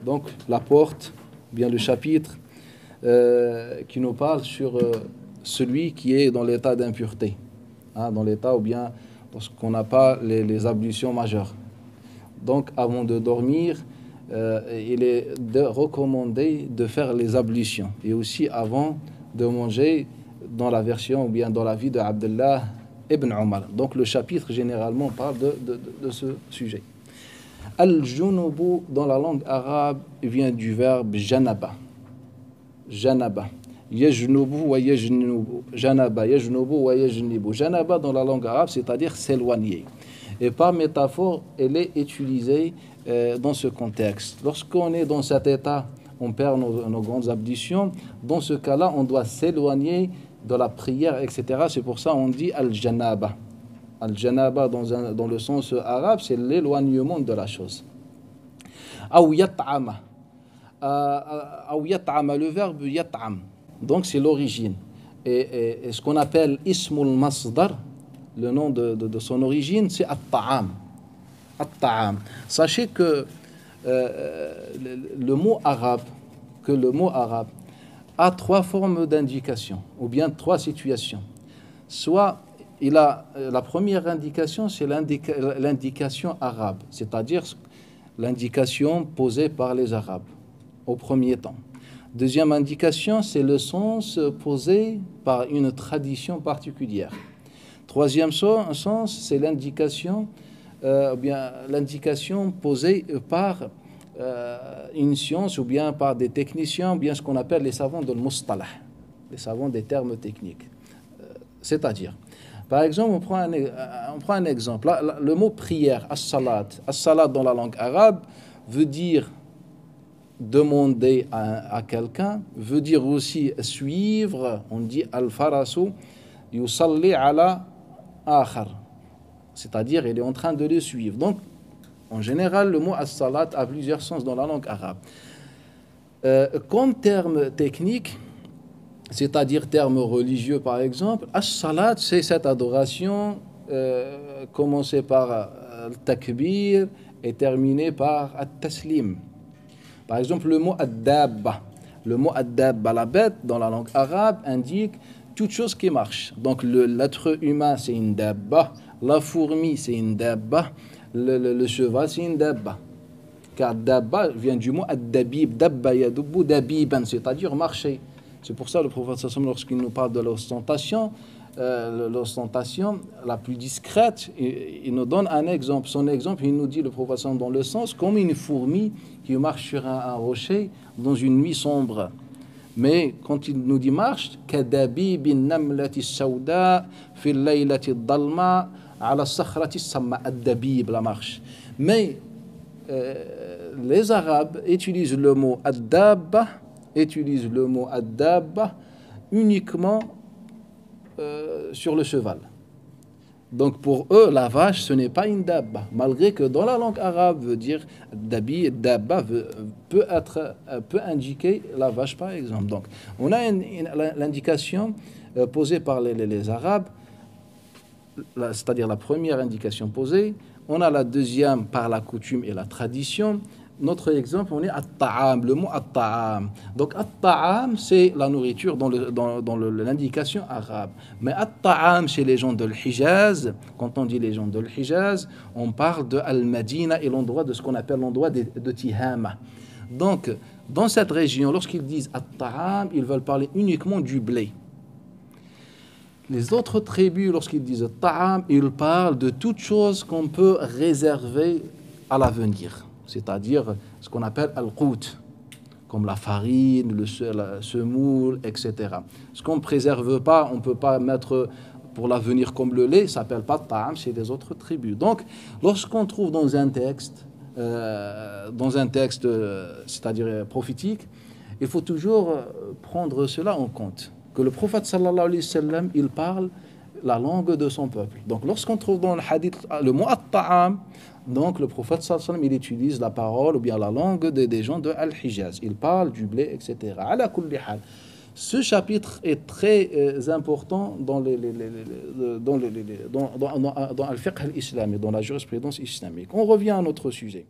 Donc la porte, bien le chapitre qui nous parle sur celui qui est dans l'état d'impureté, hein, dans l'état ou bien lorsqu'on n'a pas les ablutions majeures. Donc avant de dormir, il est recommandé de faire les ablutions et aussi avant de manger, dans la version ou bien dans la vie de Abdullah ibn Omar. Donc le chapitre généralement parle de ce sujet. Al-Junubu dans la langue arabe vient du verbe janaba. Janaba. Yajnubu wa yajnubu. Janaba, yajnubu wa yajnibu. Janaba dans la langue arabe, c'est-à-dire s'éloigner. Et par métaphore, elle est utilisée dans ce contexte. Lorsqu'on est dans cet état, on perd nos grandes ablutions. Dans ce cas-là, on doit s'éloigner de la prière, etc. C'est pour ça qu'on dit al-janaba. Al-janaba dans le sens arabe, c'est l'éloignement de la chose. Aw yat'ama. Aw yat'ama, le verbe yat'am. Donc c'est l'origine. Et ce qu'on appelle ismul masdar, le nom de son origine, c'est at-ta'am. At-ta'am. Sachez que le mot arabe a trois formes d'indication, ou bien trois situations. Soit la première indication, c'est l'indication arabe, c'est-à-dire l'indication posée par les Arabes au premier temps. Deuxième indication, c'est le sens posé par une tradition particulière. Troisième sens, c'est l'indication posée par une science ou bien par des techniciens, ou bien ce qu'on appelle les savants de l'mustalah, les savants des termes techniques. C'est-à-dire, par exemple, on prend un exemple. Le mot prière, as-salat. As-salat dans la langue arabe veut dire demander à quelqu'un, veut dire aussi suivre. On dit al-farasu yusalli ala akhar. C'est-à-dire, il est en train de le suivre. Donc, en général, le mot as-salat a plusieurs sens dans la langue arabe. Comme terme technique, c'est-à-dire terme religieux par exemple, as-salat, c'est cette adoration commencée par al-takbir et terminée par al-taslim. Par exemple, le mot ad-dabba. Le mot ad-dabba, la bête, dans la langue arabe, indique toute chose qui marche. Donc l'être humain, c'est une dabba. La fourmi, c'est une dabba. Le cheval, c'est une dabba. Car dabba vient du mot ad-dabib. Dabba yadubbu dabiban, c'est-à-dire marcher. C'est pour ça le prophète sallallahu alayhi wa sallam, lorsqu'il nous parle de l'ostentation la plus discrète, il nous donne un exemple. Son exemple, il nous dit, le prophète sallallahu alayhi wa sallam, dans le sens comme une fourmi qui marche sur un rocher dans une nuit sombre. Mais quand il nous dit marche, kadabibin namlati sawda fi laylati dalma ala sakhrati samma, ad-dabib, la marche. Mais les Arabes utilisent le mot ad-dabba, uniquement sur le cheval. Donc pour eux, la vache, ce n'est pas une dabba, malgré que dans la langue arabe veut dire dabba peut indiquer la vache par exemple. Donc on a l'indication posée par les Arabes, c'est-à-dire la première indication posée. On a la deuxième par la coutume et la tradition. Notre exemple, on est at-ta'am, le mot at-ta'am. Donc at-ta'am, c'est la nourriture dans l'indication arabe. Mais at-ta'am chez les gens de l'Hijaz, quand on dit les gens de l'Hijaz, on parle de Al-Madina et l'endroit de ce qu'on appelle l'endroit de Tihama. Donc, dans cette région, lorsqu'ils disent at-ta'am, ils veulent parler uniquement du blé. Les autres tribus, lorsqu'ils disent at-ta'am, ils parlent de toute chose qu'on peut réserver à l'avenir. C'est-à-dire ce qu'on appelle al-qout, comme la farine, le semoule, etc. Ce qu'on ne préserve pas, on ne peut pas mettre pour l'avenir comme le lait, ça s'appelle pas ta'am chez les autres tribus. Donc, lorsqu'on trouve dans un texte, c'est-à-dire prophétique, il faut toujours prendre cela en compte. Que le prophète sallallahu alayhi wa sallam, il parle la langue de son peuple. Donc, lorsqu'on trouve dans le hadith le mot at-ta'am, donc le prophète sallallahu alayhi wa sallam, il utilise la parole ou bien la langue des gens de Al-Hijaz. Il parle du blé, etc. Ala kulli hal. Ce chapitre est très important dans Al-Fiqh al-Islami, dans la jurisprudence islamique. On revient à notre sujet.